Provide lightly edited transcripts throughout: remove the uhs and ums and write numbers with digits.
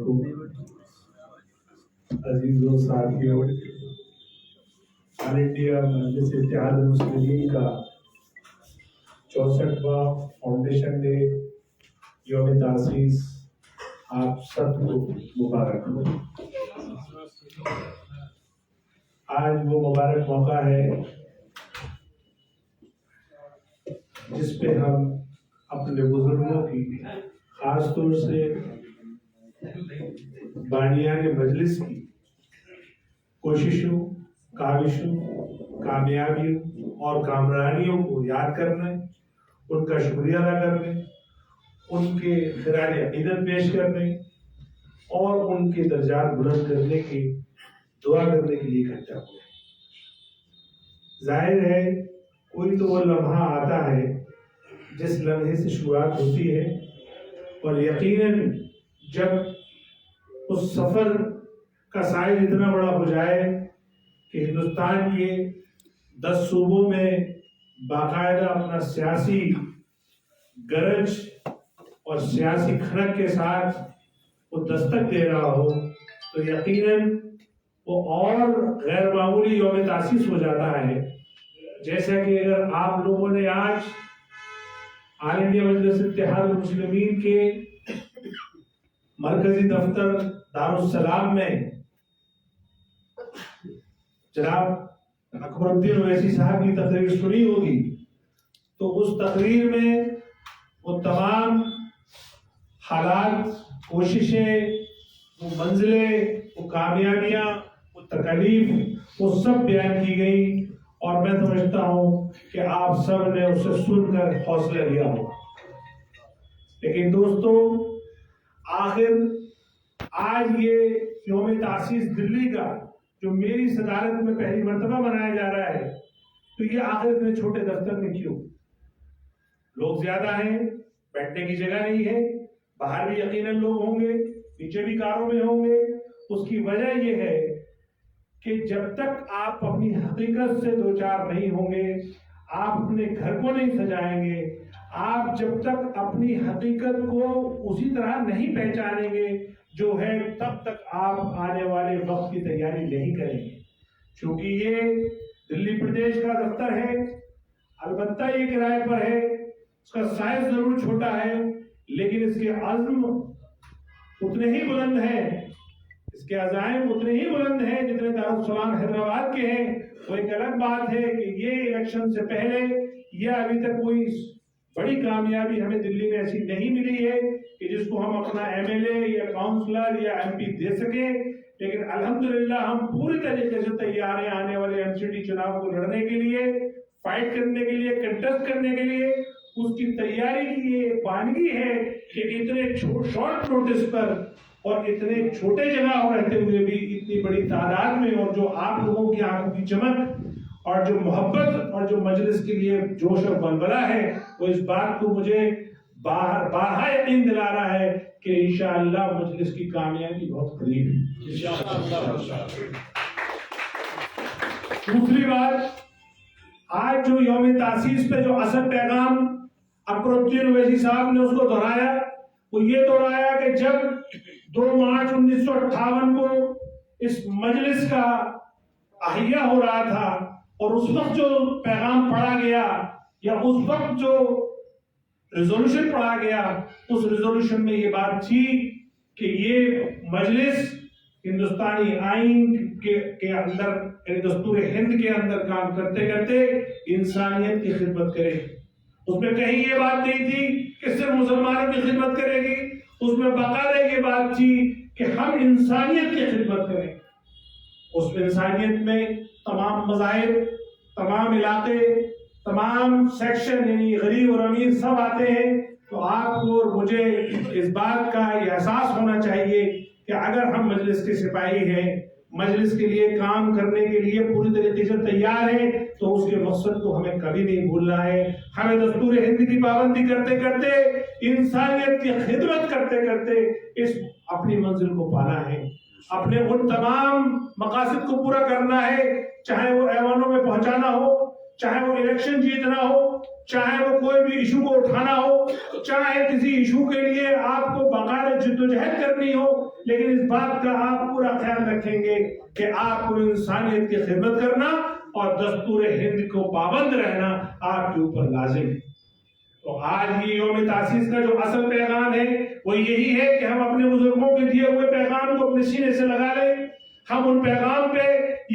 علیکم عزیزوں ساتھیوں، آل انڈیا مجلس اتحاد المسلمین کا 64واں فاؤنڈیشن ڈے یوم تاسیس آپ سب کو مبارک ہو۔ آج وہ مبارک موقع ہے جس پہ ہم اپنے بزرگوں کی، خاص طور سے بانیان مجلس کی کوششوں، کاوشوں، کامیابیوں اور کامرانیوں کو یاد کرنے، ان کا شکریہ ادا کرنے، ان کے خراج عقیدت پیش کرنے اور ان کے درجات بلند کرنے کی دعا کرنے کے لیے اکٹھا ہوئے۔ ظاہر ہے کوئی تو وہ لمحہ آتا ہے جس لمحے سے شروعات ہوتی ہے، اور یقیناً جب اس سفر کا سائز اتنا بڑا ہو جائے کہ ہندوستان کے 10 صوبوں میں باقاعدہ اپنا سیاسی گرج اور سیاسی کھڑک کے ساتھ وہ دستک دے رہا ہو، تو یقیناً وہ اور غیر معمولی یوم تاسیس ہو جاتا ہے۔ جیسا کہ اگر آپ لوگوں نے آج آل انڈیا مجلس اتحاد المسلمین کے مرکزی دفتر دارالسلام میں جناب اکبر الدین اویسی صاحب کی تقریر سنی ہوگی، تو اس تقریر میں وہ تمام حالات، کوششیں، وہ منزلیں، وہ کامیابیاں، وہ تکالیف، وہ سب بیان کی گئی، اور میں سمجھتا ہوں کہ آپ سب نے اسے سن کر حوصلہ لیا ہوگا۔ لیکن دوستو، آخر آج یہ یوم تاسیس دلی کا جو میری صدارت میں پہلی مرتبہ منایا جا رہا ہے، تو یہ آخر اتنے چھوٹے دفتر میں کیوں؟ لوگ زیادہ ہیں، بیٹھنے کی جگہ نہیں ہے، باہر بھی یقیناً لوگ ہوں گے، نیچے بھی کاروں میں ہوں گے۔ اس کی وجہ یہ ہے کہ جب تک آپ اپنی حقیقت سے دوچار نہیں ہوں گے، آپ اپنے گھر کو نہیں سجائیں گے، آپ جب تک اپنی حقیقت کو اسی طرح نہیں پہچانیں گے جو ہے، تب تک آپ آنے والے وقت کی تیاری نہیں کریں گے۔ چونکہ یہ دلی پردیش کا دفتر ہے، البتہ یہ کرائے پر ہے، اس کا سائز ضرور چھوٹا ہے، لیکن اس کے عزم اتنے ہی بلند ہیں، اس کے عزائم اتنے ہی بلند ہیں جتنے دارالسلام حیدرآباد کے ہیں۔ وہ ایک الگ بات ہے کہ یہ الیکشن سے پہلے یا ابھی تک کوئی بڑی کامیابی ہمیں دلی میں ایسی نہیں ملی ہے کہ جس کو ہم اپنا ایم ایل اے یا کاؤنسلر یا ایم پی دے سکیں، لیکن الحمدللہ ہم پوری طریقے سے تیار ہیں آنے والے ایم سی ڈی چناؤ کو لڑنے کے لیے، فائٹ کرنے کے لیے، کنٹیسٹ کرنے کے لیے۔ اس کی تیاری کی یہ بانگی ہے کہ اتنے شارٹ نوٹس پر اور اتنے چھوٹے جگہ رہتے ہوئے بھی اتنی بڑی تعداد میں، اور جو آپ لوگوں کی آنکھوں کی چمک اور جو محبت اور جو مجلس کے لیے جوش اور بلبلہ ہے، وہ اس بات کو مجھے بارہا یقین دلا رہا ہے کہ انشاءاللہ مجلس کی کامیابی بہت قریب ہے۔ دوسری بات، آج جو یوم تاسیس پہ جو اصل پیغام اکبر الدین اویسی صاحب نے اس کو دہرایا، وہ یہ دہرایا کہ جب 2 مارچ 1958 کو اس مجلس کا احیا ہو رہا تھا، اور اس وقت جو پیغام پڑھا گیا یا اس وقت جو ریزولوشن پڑھا گیا، اس ریزولوشن میں یہ بات تھی کہ یہ مجلس ہندوستانی آئین کے اندر، دستور ہند کے اندر کام کرتے کرتے انسانیت کی خدمت کرے۔ اس میں کہیں یہ بات نہیں تھی کہ صرف مسلمانوں کی خدمت کرے گی، اس میں باقاعدہ یہ بات تھی کہ ہم انسانیت کی خدمت کریں۔ اس میں انسانیت میں تمام مذاہب، تمام علاقے، تمام سیکشن، یعنی غریب اور امیر سب آتے ہیں۔ تو آپ کو اور مجھے اس بات کا یہ احساس ہونا چاہیے کہ اگر ہم مجلس کے سپاہی ہیں، مجلس کے لیے کام کرنے کے لیے پوری طریقے سے تیار ہیں، تو اس کے مقصد کو ہمیں کبھی نہیں بھولنا ہے۔ ہمیں دستور ہند کی پابندی کرتے کرتے، انسانیت کی خدمت کرتے کرتے اس اپنی منزل کو پانا ہے، اپنے ان تمام مقاصد کو پورا کرنا ہے، چاہے وہ ایوانوں میں پہنچانا ہو، چاہے وہ الیکشن جیتنا ہو، چاہے وہ کوئی بھی ایشو کو اٹھانا ہو، چاہے کسی ایشو کے لیے آپ کو باقاعدہ جدوجہد کرنی ہو، لیکن اس بات کا آپ پورا خیال رکھیں گے کہ آپ کو انسانیت کی خدمت کرنا اور دستور ہند کو پابند رہنا آپ کے اوپر لازم ہے۔ تو آج یہ یوم تاسیس کا جو اصل پیغام ہے وہ یہی ہے کہ ہم اپنے بزرگوں کے دیے ہوئے پیغام کو اپنے سینے سے لگا لیں، ہم ان پیغام پہ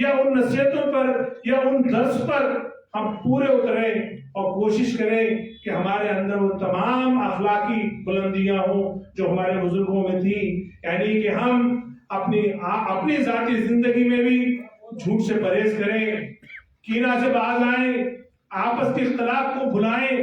یا ان نصیحتوں پر یا ان درس پر ہم پورے اتریں اور کوشش کریں کہ ہمارے اندر وہ تمام اخلاقی بلندیاں ہوں جو ہمارے بزرگوں میں تھی، یعنی کہ ہم اپنی ذاتی زندگی میں بھی جھوٹ سے پرہیز کریں، کینہ سے باز آئیں، آپس کے اختلاف کو بھلائیں،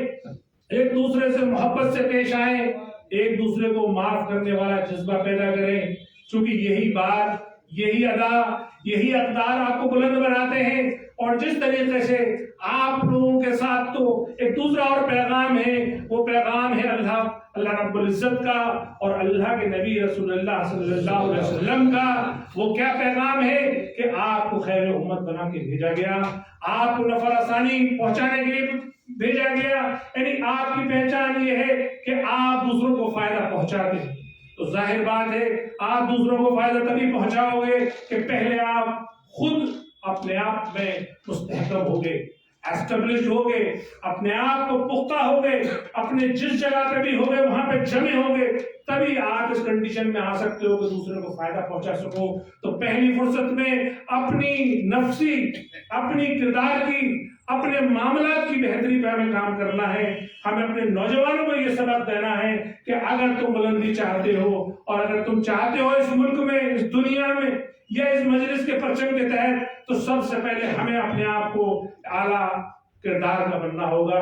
ایک دوسرے سے محبت سے پیش آئیں، ایک دوسرے کو معاف کرنے والا جذبہ پیدا کریں، چونکہ یہی بات، یہی ادا، یہی اقدار آپ کو بلند بناتے ہیں۔ اور جس طریقے سے آپ لوگوں کے ساتھ تو ایک دوسرا اور پیغام ہے، وہ پیغام ہے اللہ رب العزت کا اور اللہ کے نبی رسول اللہ صلی اللہ علیہ وسلم کا۔ وہ کیا پیغام ہے کہ آپ کو خیر امت بنا کے بھیجا گیا، آپ کو نفع رسانی پہنچانے کے لیے بھیجا گیا، یعنی آپ کی پہچان یہ ہے کہ آپ دوسروں کو فائدہ پہنچاتے ہیں۔ تو ظاہر بات ہے آپ دوسروں کو فائدہ تبھی پہنچاؤ گے کہ پہلے آپ خود اپنے آپ میں مستحکم ہوگے، ایسٹیبلش ہوگے، اپنے آپ کو پختہ ہوگے، اپنے جس جگہ پہ بھی ہوگے وہاں پہ جمے ہوگے، تبھی آپ اس کنڈیشن میں آ سکتے ہو کہ دوسرے کو فائدہ پہنچا سکو۔ تو پہلی فرصت میں اپنی نفسی، اپنی کردار کی، اپنے معاملات کی بہتری پہ ہمیں کام کرنا ہے۔ ہمیں اپنے نوجوانوں کو یہ سبق دینا ہے کہ اگر تم بلندی چاہتے ہو اور اگر تم چاہتے ہو اس ملک میں، اس دنیا میں یا اس مجلس کے پرچم کے تحت، تو سب سے پہلے ہمیں اپنے آپ کو اعلیٰ کردار کا بننا ہوگا،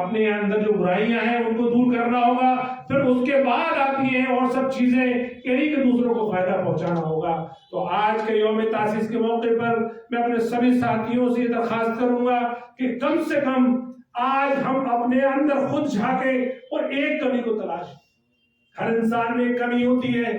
اپنے اندر جو برائیاں ہیں ان کو دور کرنا ہوگا، پھر اس کے بعد آتی ہیں اور سب چیزیں، یعنی کہ دوسروں کو فائدہ پہنچانا ہوگا۔ تو آج کے یوم تاسیس کے موقع پر میں اپنے سبھی ساتھیوں سے یہ درخواست کروں گا کہ کم سے کم آج ہم اپنے اندر خود جھانکیں اور ایک کمی کو تلاش۔ ہر انسان میں ایک کمی ہوتی ہے،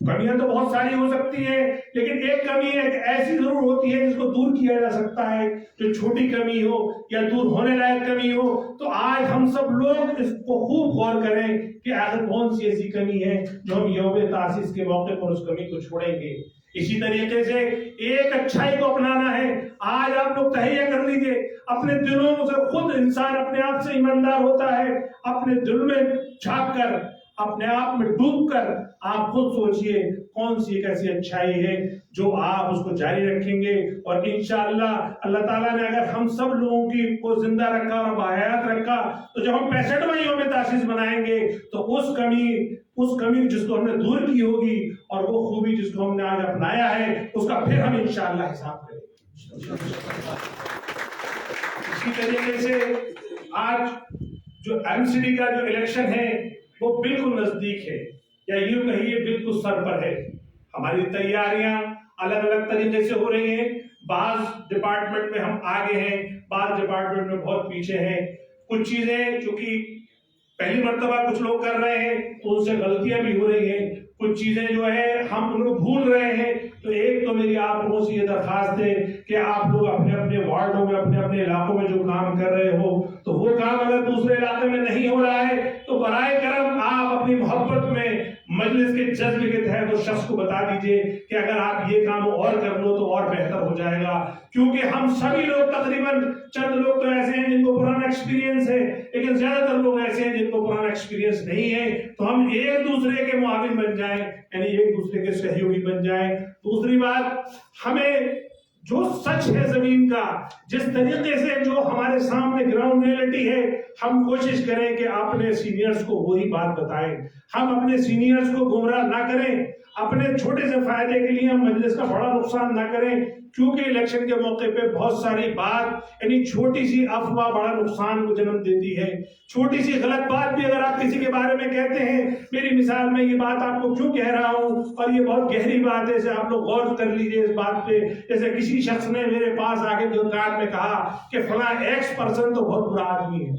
کمیاں تو بہت ساری ہو سکتی ہیں، لیکن ایک کمی ایک ایسی ضرور ہوتی ہے جس کو دور کیا جا سکتا ہے، جو چھوٹی کمی ہو یا دور ہونے لائق کمی ہو۔ تو آج ہم سب لوگ اس کو خوب غور کریں کہ آخر کون سی ایسی کمی ہے جو ہم یوم تاسیس کے موقع پر اس کمی کو چھوڑیں گے۔ اسی طریقے سے ایک اچھائی کو اپنانا ہے۔ آج آپ لوگ تہیہ کر لیجئے، اپنے دلوں سے خود انسان اپنے آپ سے ایماندار ہوتا ہے، اپنے دل میں جھانک کر، اپنے آپ میں ڈوب کر آپ خود سوچئے کون سی ایک ایسی اچھائی ہے جو آپ اس کو جاری رکھیں گے، اور انشاءاللہ اللہ تعالیٰ نے اگر ہم سب لوگوں کی کو زندہ رکھا اور باحیات رکھا تو جب ہم 65واں یوم تاسیس منائیں گے تو اس کمی جس کو ہم نے دور کی ہوگی اور وہ خوبی جس کو ہم نے آج اپنایا ہے اس کا پھر ہم انشاءاللہ حساب کریں گے۔ اسی طریقے سے آج جو MCD کا جو الیکشن ہے وہ بالکل نزدیک ہے، یا یوں کہیے بالکل سر پر ہے۔ ہماری تیاریاں الگ الگ طریقے سے ہو رہی ہیں، بعض ڈپارٹمنٹ میں ہم آگے ہیں، بعض ڈپارٹمنٹ میں بہت پیچھے ہیں۔ کچھ چیزیں چونکہ پہلی مرتبہ کچھ لوگ کر رہے ہیں تو ان سے غلطیاں بھی ہو رہی ہیں، کچھ چیزیں جو ہے ہم ان کو بھول رہے ہیں۔ تو ایک تو میری آپ لوگوں سے یہ درخواست ہے کہ آپ لوگ اپنے اپنے وارڈوں میں، اپنے اپنے علاقوں میں جو کام کر رہے ہو تو وہ کام اگر دوسرے علاقے میں نہیں ہو رہا ہے تو برائے کرم آپ اپنی محبت میں مجلس کے جذبے کے تحت اس شخص کو بتا دیجئے کہ اگر آپ یہ کام اور کر لو تو اور بہتر ہو جائے گا، کیونکہ ہم سبھی لوگ تقریباً، چند لوگ تو ایسے ہیں جن کو پرانا ایکسپیرینس ہے لیکن زیادہ تر لوگ ایسے ہیں جن کو پرانا ایکسپیرینس نہیں ہے۔ تو ہم ایک دوسرے کے معاون بن جائیں، یعنی ایک دوسرے کے سہیوگی بن جائیں۔ دوسری بات، ہمیں جو سچ ہے زمین کا، جس طریقے سے جو ہمارے سامنے گراؤنڈ ریئلٹی ہے، ہم کوشش کریں کہ اپنے سینئرز کو وہی بات بتائیں، ہم اپنے سینئرز کو گمراہ نہ کریں، اپنے چھوٹے سے فائدے کے لیے ہم مجلس کا بڑا نقصان نہ کریں، کیونکہ الیکشن کے موقع پہ بہت ساری بات، یعنی چھوٹی سی افواہ بڑا نقصان کو جنم دیتی ہے۔ چھوٹی سی غلط بات بھی اگر آپ کسی کے بارے میں کہتے ہیں، میری مثال میں یہ بات آپ کو کیوں کہہ رہا ہوں اور یہ بہت گہری بات ہے، اسے آپ لوگ غور کر لیجئے اس بات پہ۔ جیسے کسی شخص نے میرے پاس آ کے دکان میں کہا کہ فلاں ایکس پرسن تو بہت برا آدمی ہے،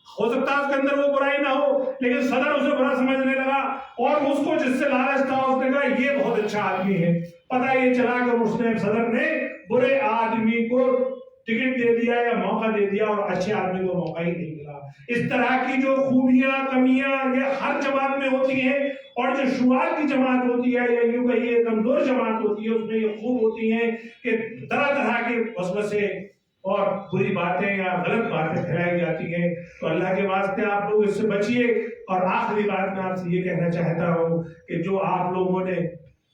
ہو سکتا ہے اس کے اندر وہ برائی نہ ہو لیکن صدر اسے برا سمجھنے لگا اور اس کو جس سے لالچ تھا اس نے کہا یہ بہت اچھا آدمی ہے۔ پتہ یہ چلا کہ اس نے صدر نے برے آدمی کو ٹکٹ دے دیا یا موقع دے دیا اور اچھے آدمی کو موقع ہی نہیں ملا. اس طرح کی جو خوبیاں کمیاں یہ ہر جماعت میں ہوتی ہیں، اور جو شعار کی جماعت ہوتی ہے یا یوں کہیے کمزور جماعت ہوتی ہے اس میں یہ خوب ہوتی ہیں کہ طرح طرح کے وسوسے اور بری باتیں یا غلط باتیں پھیلائی جاتی ہیں. تو اللہ کے واسطے آپ لوگ اس سے بچیے. اور آخری بات میں آپ سے یہ کہنا چاہتا ہوں کہ جو آپ لوگوں نے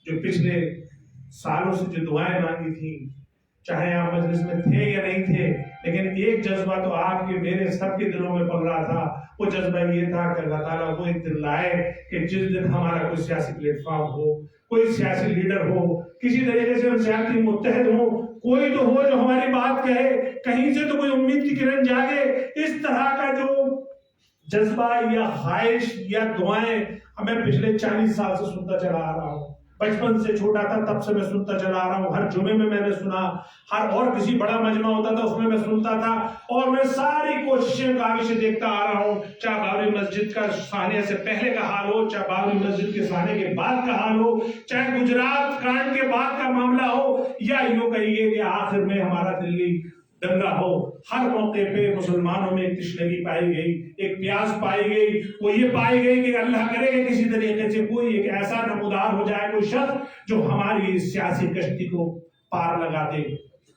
جو پچھلے سالوں سے جو دعائیں مانگی تھیں، چاہے آپ مجلس میں تھے یا نہیں تھے، لیکن ایک جذبہ تو آپ کے میرے سب کے دلوں میں پل رہا تھا. وہ جذبہ یہ تھا کہ اللہ تعالیٰ وہ ایک دن لائے کہ جس دن ہمارا کوئی سیاسی پلیٹ فارم ہو، کوئی سیاسی لیڈر ہو، کسی طریقے سے ہم سیاسی متحد ہوں، کوئی تو ہو جو ہماری بات کہے، کہیں سے تو کوئی امید کی کرن جاگے. اس طرح کا جو جذبہ یا خواہش یا دعائیں میں پچھلے 40 سال سے سنتا چلا آ رہا ہوں. بچپن سے چھوٹا تھا تب سے میں سنتا چلا آ رہا ہوں. ہر جمعے میں نے سنا، ہر اور کسی بڑا مجمع ہوتا تھا اس میں سنتا تھا. اور میں ساری کوششیں کاوشیں دیکھتا آ رہا ہوں، چاہے بابری مسجد کا سانے سے پہلے کا حال ہو، چاہے بابری مسجد کے سانے کے بعد کا حال ہو، چاہے گجرات کانڈ کے بعد کا معاملہ ہو، یا یوں کہیے کہ آخر میں ہمارا دلی دنگا ہو. ہر موقع پہ مسلمانوں میں ایک تشنگی پائی گئی، ایک پیاس پائی گئی. وہ یہ پائی گئی کہ اللہ کرے کہ کسی طریقے سے کوئی ایک ایسا نمودار ہو جائے، کوئی شخص جو ہماری سیاسی کشتی کو پار لگا دے.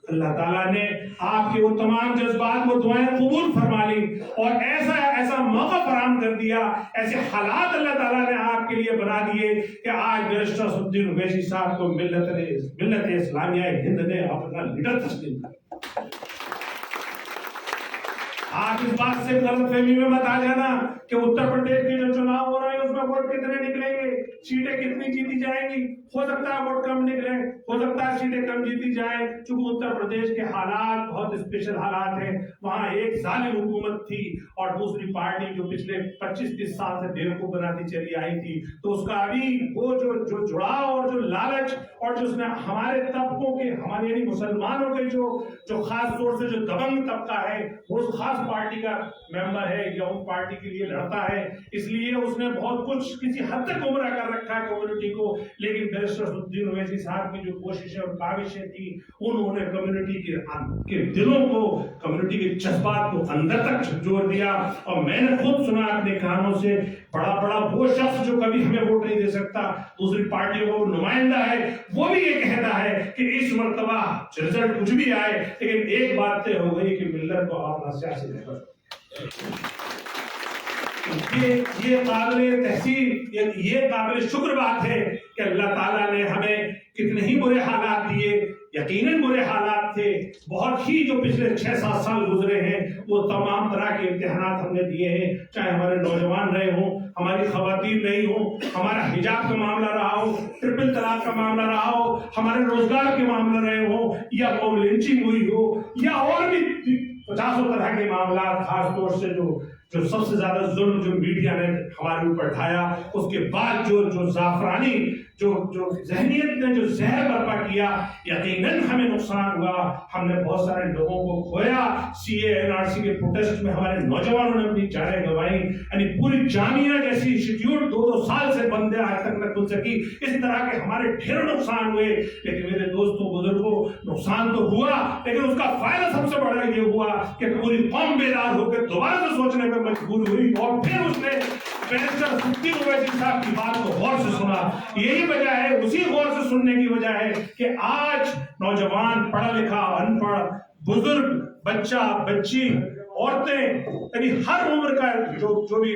اللہ تعالیٰ نے آپ کے وہ تمام جذبات، وہ دعائیں قبول فرما لی اور ایسا موقع فراہم کر دیا، ایسے حالات اللہ تعالیٰ نے آپ کے لیے بنا دیے کہ آج بیرسٹر اسد الدین اویسی صاحب کو ملت اسلامیہ ہند نے اپنا لیڈر تسلیم کیا. آپ اس بات سے غلط فہمی میں مت آ جانا کہ اتر پردیش کے جو چناؤ ہو رہے ہیں اس میں ووٹ کتنے نکلیں گے، سیٹیں کتنی جیتی جائیں گی. ہو سکتا ہے ووٹ کم نکلے، ہو سکتا ہے سیٹیں کم جیتی جائیں. چونکہ اتر پردیش کے حالات بہت اسپیشل حالات ہیں. وہاں ایک ظالم حکومت تھی اور دوسری پارٹی جو پچھلے 25-30 سال سے بیوقوف بناتی چلی آئی تھی. تو اس کا ابھی وہ جو جڑاؤ اور جو لالچ اور جو اس نے ہمارے طبقوں کے، ہمارے یعنی مسلمانوں کے جو خاص طور سے جو دبنگ طبقہ ہے وہ اس خاص پارٹی کا ممبر ہے یا ان پارٹی کے لیے لڑتا ہے، اس لیے اس نے بہت کچھ کسی حد تک گمراہ کر رکھا ہے کمیونٹی کو. لیکن بیرسٹر اسد الدین اویسی صاحب کی جو کوششیں اور کاوشیں تھیں انہوں نے کمیونٹی کے دلوں کو، کمیونٹی کے جذبات کو اندر تک جھنجھوڑ دیا. اور میں نے خود سنا اپنے کانوں سے، بڑا وہ شخص جو کبھی ہمیں ووٹ نہیں دے سکتا، دوسری پارٹیوں کا وہ نمائندہ ہے، وہ بھی یہ کہتا ہے کہ اس مرتبہ رزلٹ کچھ بھی آئے لیکن ایک بات طے ہو گئی کہ ملت کو اپنا سیاسی لیڈر. یہ قابل تحسین، یہ قابل شکر بات ہے کہ اللہ تعالیٰ نے ہمیں کتنے ہی برے حالات دیے. یقیناً برے حالات تھے، بہت ہی جو پچھلے 6-7 سال گزرے ہیں وہ تمام طرح کے امتحانات ہم نے دیے ہیں. چاہے ہمارے نوجوان رہے ہوں، ہماری خواتین رہی ہوں، ہمارا حجاب کا معاملہ رہا ہو، ٹرپل طلاق کا معاملہ رہا ہو، ہمارے روزگار کے معاملہ رہے ہوں، یا موب لنچنگ ہوئی ہو، یا اور بھی 50 طرح کے معاملات. خاص طور سے جو سب سے زیادہ ظلم جو میڈیا نے ہمارے اوپر ڈھایا، اس کے بعد جو زعفرانی جو ذہنیت نے جو زہر برپا کیا، یقیناً ہمیں نقصان ہوا. ہم نے بہت سارے لوگوں کو کھویا. سی اے این آر سی کے پروٹیسٹ میں ہمارے نوجوانوں نے اپنی جانیں گنوائیں. یعنی پوری جامعہ جیسی انسٹیٹیوٹ 2 سال سے بند ہے، آج تک نہ کھل سکی. اس طرح کے ہمارے ڈھیر نقصان ہوئے. لیکن میرے دوستوں بزرگوں، نقصان تو ہوا لیکن اس کا فائدہ سب سے بڑا یہ ہوا کہ پوری قوم بیدار ہو کے دوبارہ سے سوچنے میں مجبور ہوئی اور پھر اس نے بیرسٹر اسد الدین اویسی صاحب کی بات کو غور سے سنا. یہی وجہ ہے، اسی غور سے سننے کی وجہ ہے کہ آج نوجوان، پڑھا لکھا، ان پڑھ، بزرگ، بچہ، بچی، عورتیں، یعنی ہر عمر کا جو بھی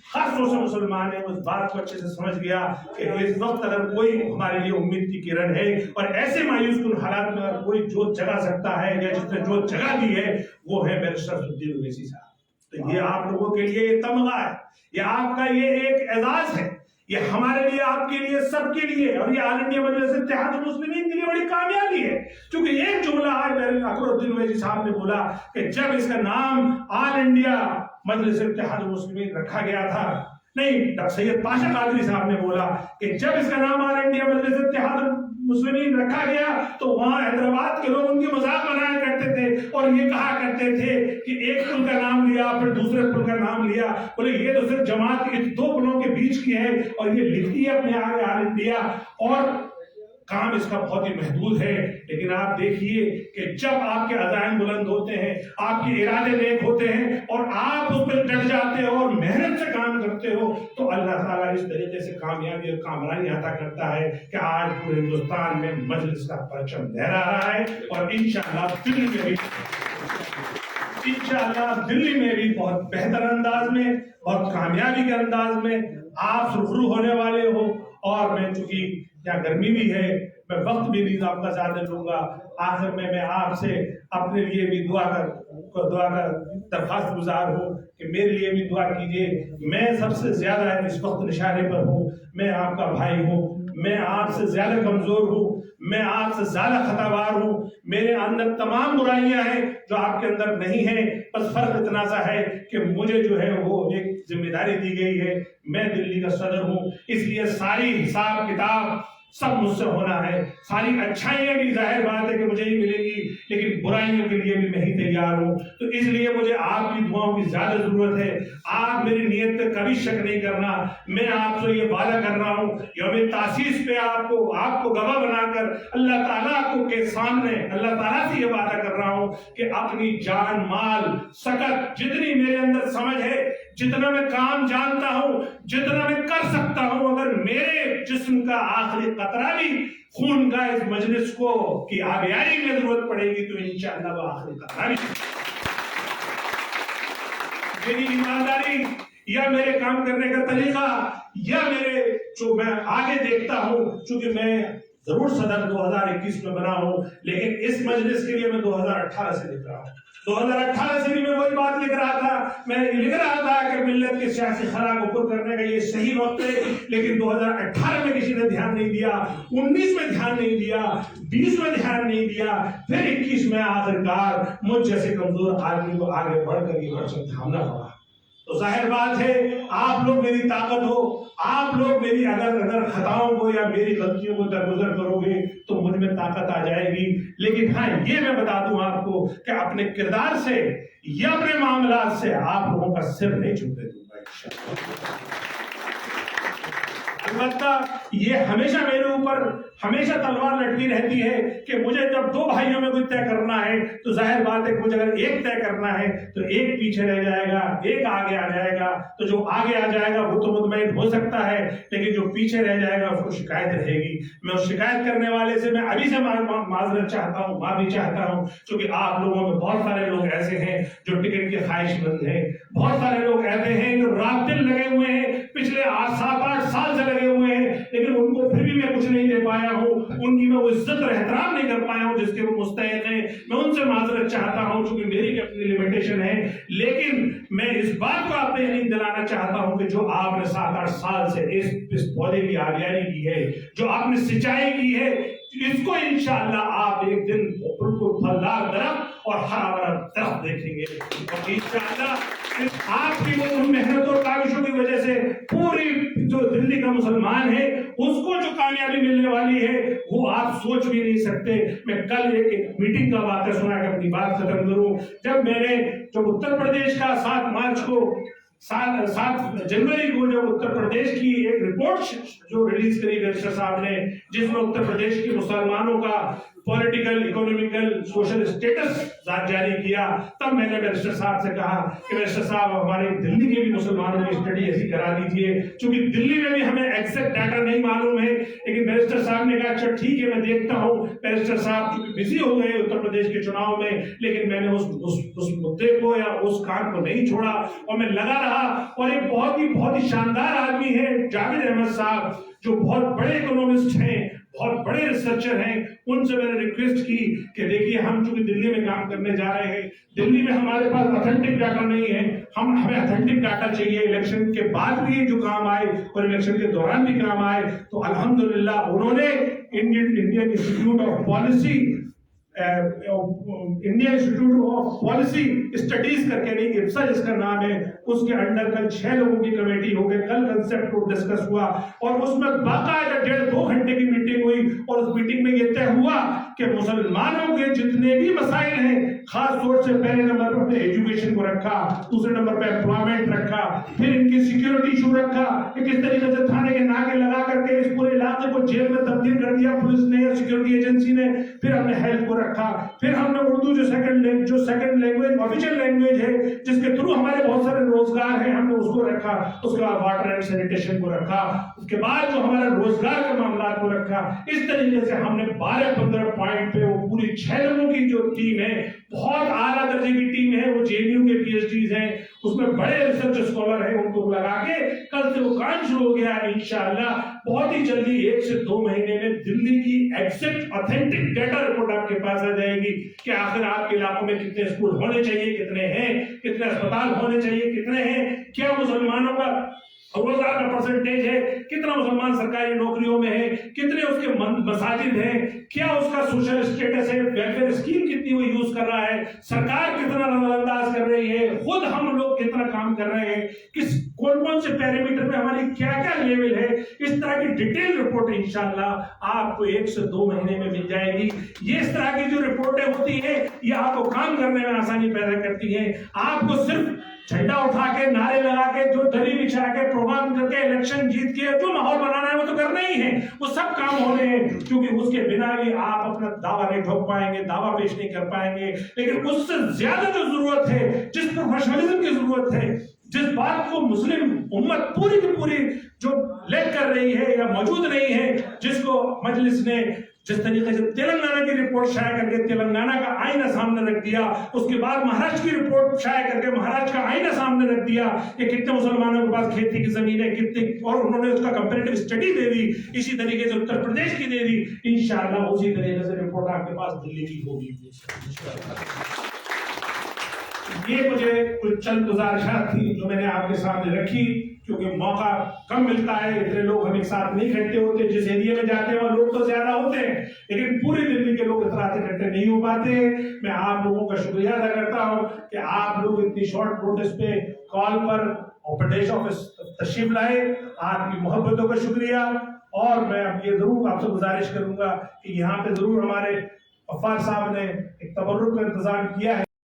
خاص طور سے مسلمان ہے اس بات کو اچھے سے سمجھ گیا کہ اس وقت اگر کوئی ہمارے لیے امید کی کرن ہے اور ایسے مایوس کن حالات میں اگر کوئی جوت جگا سکتا ہے یا جس نے جوت جگا دی ہے وہ ہے بیرسٹر اسد الدین اویسی صاحب. تو یہ آپ لوگوں کے لیے ایک تمغہ ہے، یہ آپ کا یہ ایک اعزاز ہے، یہ ہمارے لیے، آپ کے لیے، سب کے لیے، اور یہ آل انڈیا مجلس اتحاد المسلمین کے لیے بڑی کامیابی ہے. کیونکہ ایک جملہ آج اکبر الدین اویسی صاحب نے بولا کہ جب اس کا نام آل انڈیا مجلس اتحاد المسلمین رکھا گیا تھا، نہیں، ڈاکٹر سید پاشا قادری صاحب نے بولا کہ جب اس کا نام آل انڈیا مجلس اتحاد المسلمین رکھا گیا تو وہاں حیدرآباد کے لوگ ان کی مذاق بنایا کرتے تھے اور یہ کہا کرتے تھے کہ ایک پل کا نام لیا پھر دوسرے پل کا نام لیا، بولے یہ تو صرف جماعت کے 2 پلوں کے بیچ کی ہے اور یہ لکھتی ہے اپنے آگے آل انڈیا. اور کام اس کا بہت ہی محدود ہے، لیکن آپ دیکھیے کہ جب آپ کے عزائم بلند ہوتے ہیں، آپ کے ارادے نیک ہوتے ہیں اور آپ اس پہ ڈٹ جاتے ہو اور محنت سے کام کرتے ہو تو اللہ تعالیٰ اس طریقے سے کامیابی اور کامرانی عطا کرتا ہے کہ آج پورے ہندوستان میں مجلس کا پرچم لہرا رہا ہے، اور انشاءاللہ دلی میں بھی بہت بہتر انداز میں، بہت کامیابی کے انداز میں آپ سرخرو ہونے والے ہو۔ اور میں چونکہ یہاں گرمی بھی ہے، میں وقت بھی نہیں آپ کا زیادہ لوں گا، آخر میں آپ سے اپنے لیے بھی دعا کا درخواست گزار ہوں کہ میرے لیے بھی دعا کیجیے۔ میں سب سے زیادہ اس وقت نشانے پر ہوں، میں آپ کا بھائی ہوں، میں آپ سے زیادہ کمزور ہوں، میں آپ سے زیادہ خطاوار ہوں، میرے اندر تمام برائیاں ہیں جو آپ کے اندر نہیں ہیں، بس فرق اتنا سا ہے کہ مجھے جو ہے وہ ایک ذمہ داری دی گئی ہے، میں دلی کا صدر ہوں، اس لیے ساری حساب کتاب سب مجھ سے ہونا ہے۔ ساری اچھائیاں بھی ظاہر بات ہے کہ مجھے ہی ملیں گی، لیکن برائیوں کے لیے بھی میں ہی تیار ہوں، تو اس لیے مجھے آپ کی دعاؤں کی زیادہ ضرورت ہے۔ آپ میری نیت پہ کبھی شک نہیں کرنا، میں آپ سے یہ وعدہ کر رہا ہوں یوم تاسیس پہ آپ کو گواہ بنا کر اللہ تعالیٰ کے سامنے اللہ تعالیٰ سے یہ وعدہ کر رہا ہوں کہ اپنی جان مال سکت جتنی میرے اندر سمجھ ہے، جتنا میں کام جانتا ہوں، جتنا میں کر سکتا ہوں، اگر میرے جسم کا آخری قطرہ بھی خون کا اس مجلس کو کی آبیاری میں ضرورت پڑے گی تو انشاءاللہ وہ آخری قطرہ بھی۔ میری ایمانداری یا میرے کام کرنے کا طریقہ یا میرے جو میں آگے دیکھتا ہوں، چونکہ میں ضرور صدر 2021 میں بنا ہوں، لیکن اس مجلس کے لیے میں 2018 سے لکھ رہا ہوں۔ 2018 سے بھی میں وہی بات لکھ رہا تھا، میں لکھ رہا تھا کہ ملت کے سیاسی خلا کو پر کرنے کا یہ صحیح وقت ہے، لیکن 2018 میں کسی نے دھیان نہیں دیا، 19 میں دھیان نہیں دیا، 20 میں دھیان نہیں دیا، پھر 21 میں آخرکار مجھ جیسے کمزور آدمی کو آگے بڑھ کر یہ پرچم تھامنا پڑا۔ تو ظاہر بات ہے آپ لوگ میری طاقت ہو، آپ لوگ میری اگر خطاؤں کو یا میری غلطیوں کو درگزر کرو گے تو مجھ میں طاقت آ جائے گی، لیکن ہاں یہ میں بتا دوں آپ کو کہ اپنے کردار سے یا اپنے معاملات سے آپ لوگوں کا سر نہیں چھوٹنے دوں گا انشاءاللہ۔ البتہ یہ ہمیشہ میرے اوپر ہمیشہ تلوار لٹکی رہتی ہے کہ مجھے جب دو بھائیوں میں کوئی طے کرنا ہے تو ظاہر بات ہے کہ مجھے اگر ایک طے کرنا ہے تو ایک پیچھے رہ جائے گا، ایک آگے آ جائے گا، تو جو آگے آ جائے گا وہ تو مطمئن ہو سکتا ہے، لیکن جو پیچھے رہ جائے گا اس کو شکایت رہے گی۔ میں اس شکایت کرنے والے سے میں ابھی سے معذرت چاہتا ہوں، معافی چاہتا ہوں، کیونکہ آپ لوگوں میں بہت سارے لوگ ایسے ہیں جو ٹکٹ کے خواہش مند ہیں، بہت سارے لوگ ایسے ہیں جو رات دن لگے ہوئے ہیں، پچھلے 7-8 سال سے لگے ہوئے ہیں، لیکن ان کو پھر بھی میں کچھ نہیں دے پایا ہوں، ان کی میں وہ عزت اور احترام نہیں کر پایا ہوں جس کے وہ مستحق ہیں۔ میں ان سے معذرت چاہتا ہوں چونکہ میری بھی اپنی لمیٹیشن ہے، لیکن میں اس بات کو آپ کو یقین دلانا چاہتا ہوں کہ جو آپ نے 7-8 سال سے اس پودے کی آبیاری کی ہے، جو آپ نے سچائی کی ہے، اس کو انشاءاللہ آپ ایک دن بالکل پھلدار درخت اور ہرا بھرا درخت دیکھیں گے، اور انشاءاللہ آپ کی وہ محنت اور کاوشوں کی وجہ سے پوری جو دلی کا مسلمان ہے اس کو جو کامیابی ملنے والی ہے وہ آپ سوچ بھی نہیں سکتے۔ میں کل ایک میٹنگ کا واقعہ سنا کہ اپنی بات ختم کروں، جب میں نے اتر پردیش کا 7 مارچ کو 7 جنوری کو جب اتر پردیش کی ایک رپورٹ جو ریلیز کری بیرسٹر صاحب نے، جس میں اتر پردیش کی مسلمانوں کا پولیٹیکل، اکنومیکل، سوشل اسٹیٹس جاری کیا، تب میں نے بیرسٹر صاحب سے کہا کہ بیرسٹر صاحب ہمارے دلی کے بھی مسلمانوں کی اسٹڈی ایسی کرا دیجئے، چونکہ دلی میں بھی ہمیں ایگزیکٹ ڈاٹا نہیں معلوم ہے، لیکن بیرسٹر صاحب نے کہا اچھا ٹھیک ہے میں دیکھتا ہوں۔ بیرسٹر صاحب چونکہ بزی ہو گئے اتر پردیش کے چناؤ میں، لیکن میں نے اس مدعے کو یا اس کام کو نہیں چھوڑا اور میں لگا رہا، اور ایک بہت ہی شاندار آدمی ہے جاوید احمد صاحب جو بہت بڑے اکنومسٹ ہیں، بہت بڑے ریسرچر ہیں، ان سے میں نے ریکویسٹ کی کہ دیکھیے ہم چونکہ دلی میں کام کرنے جا رہے ہیں، دلی میں ہمارے پاس اتھینٹک ڈاٹا نہیں ہے، ہمیں اتھینٹک ڈاٹا چاہیے، الیکشن کے بعد بھی جو کام آئے اور الیکشن کے دوران بھی کام آئے۔ تو الحمدللہ انہوں نے Indian institute of policy India institute of policy studies کر کے، نہیں IPSA جس کا نام ہے، اس کے انڈر کل 6 لوگوں کی کمیٹی ہو گئی، کل کنسپٹ کو ڈسکس ہوا اور اس میں باقاعدہ 1.5-2 گھنٹے کی میٹنگ ہوئی، اور اس میٹنگ میں یہ طے ہوا کہ مسلمانوں کے جتنے بھی مسائل ہیں خاص طور سے پہلے نمبر پر ایجوکیشن کو رکھا, دوسرے نمبر پہ امپلائمنٹ رکھا, پھر ان کی سیکیورٹی ایشو رکھا کہ کس طریقے سے تھانے کے ناکے لگا کر کے اس پورے علاقے کو جیل میں تبدیل کر دیا پولیس نے یا سیکیورٹی ایجنسی نے. پھر ہم نے ہیلتھ کو رکھا, پھر ہم نے اردو جو سیکنڈ لینگویج آفیشیل لینگویج ہے جس کے تھرو ہمارے بہت سارے روزگار ہیں, ہم نے اس کو رکھا. اس کے بعد واٹر اینڈ سینیٹیشن کو رکھا, اس کے بعد جو ہمارا روزگار کے معاملات کو رکھا. اس طریقے سے ہم نے 12-15 پوائنٹ پہ وہ پوری 6 لوگوں کی جو ٹیم ہے, بہت اعلیٰ درجے کی ٹیم ہے, وہ JNU کے PhDs ہیں, اس میں بڑے ریسرچ اسکالر ہیں, ان کو لگا کے کل سے وہ کام شروع ہو گیا. انشاءاللہ بہت ہی جلدی 1 سے 2 مہینے میں دلی کی ایگزیکٹ آتھینٹک ڈیٹا رپورٹ آپ کے پاس آ جائے گی کہ آخر آپ کے علاقوں میں کتنے اسکول ہونے چاہیے, کتنے ہیں, کتنے اسپتال ہونے چاہیے, کتنے ہیں, کیا مسلمانوں کا روزگار کا پرسنٹیج ہے, کتنا مسلمان سرکاری نوکریوں میں ہے, کتنے اس کے مساجد ہیں, کیا اس کا سوشل اسٹیٹس ہے, ویلفیئر اسکیم کتنی وہ یوز کر رہا ہے, سرکار کتنا نظر انداز کر رہی ہے, خود ہم لوگ کتنا کام کر رہے ہیں, کون سے پیرامیٹر پہ ہماری کیا لیول ہے. اس طرح کی ڈیٹیل رپورٹ انشاءاللہ آپ کو 1 سے 2 مہینے میں مل جائے گی. یہ اس طرح کی جو رپورٹیں ہوتی ہیں یہ آپ کو کام کرنے میں آسانی پیدا کرتی ہیں. آپ کو صرف جھنڈا اٹھا کے, نعرے لگا کے, جو دری بچھا کے, پروگرام کر کے, الیکشن جیت کے جو ماحول بنانا ہے وہ تو کرنا ہی ہے, وہ سب کام ہونے ہیں, کیونکہ اس کے بنا بھی آپ اپنا دعویٰ نہیں ٹھوک پائیں گے, دعویٰ پیش نہیں کر پائیں گے. لیکن اس سے زیادہ جو ضرورت ہے, جس پروفیشنلزم کی ضرورت ہے, جس بات کو مسلم امت پوری کی پوری جو لیک کر رہی ہے یا موجود نہیں ہے, جس کو مجلس نے جس طریقے سے تلنگانہ کی رپورٹ شائع کر کے تلنگانہ کا آئینہ سامنے رکھ دیا, اس کے بعد مہاراشٹر کی رپورٹ شائع کر کے مہاراشٹر کا آئینہ سامنے رکھ دیا کہ کتنے مسلمانوں کے پاس کھیتی کی زمین ہے, کتنی, اور انہوں نے اس کا کمپیریٹو اسٹڈی دے دی. اسی طریقے سے اتر پردیش کی دے دی. انشاءاللہ اسی طریقے سے رپورٹ آپ کے پاس دلی کی ہوگی. یہ مجھے کچھ چند گزارشات تھی جو میں نے آپ کے سامنے رکھی, کیونکہ موقع کم ملتا ہے, اتنے لوگ ہم ایک ساتھ نہیں اکٹھے ہوتے. جس ایریا میں جاتے ہیں وہاں لوگ تو زیادہ ہوتے ہیں, لیکن پوری دلی کے لوگ اتنا اکٹھے نہیں ہو پاتے. میں آپ لوگوں کا شکریہ ادا کرتا ہوں کہ آپ لوگ اتنی شارٹ نوٹس پہ کال پر پردیش آفس تشریف لائے. آپ کی محبتوں کا شکریہ. اور میں اب یہ ضرور آپ سے گزارش کروں گا کہ یہاں پہ ضرور ہمارے غفار صاحب نے ایک تبرک کا انتظام کیا ہے.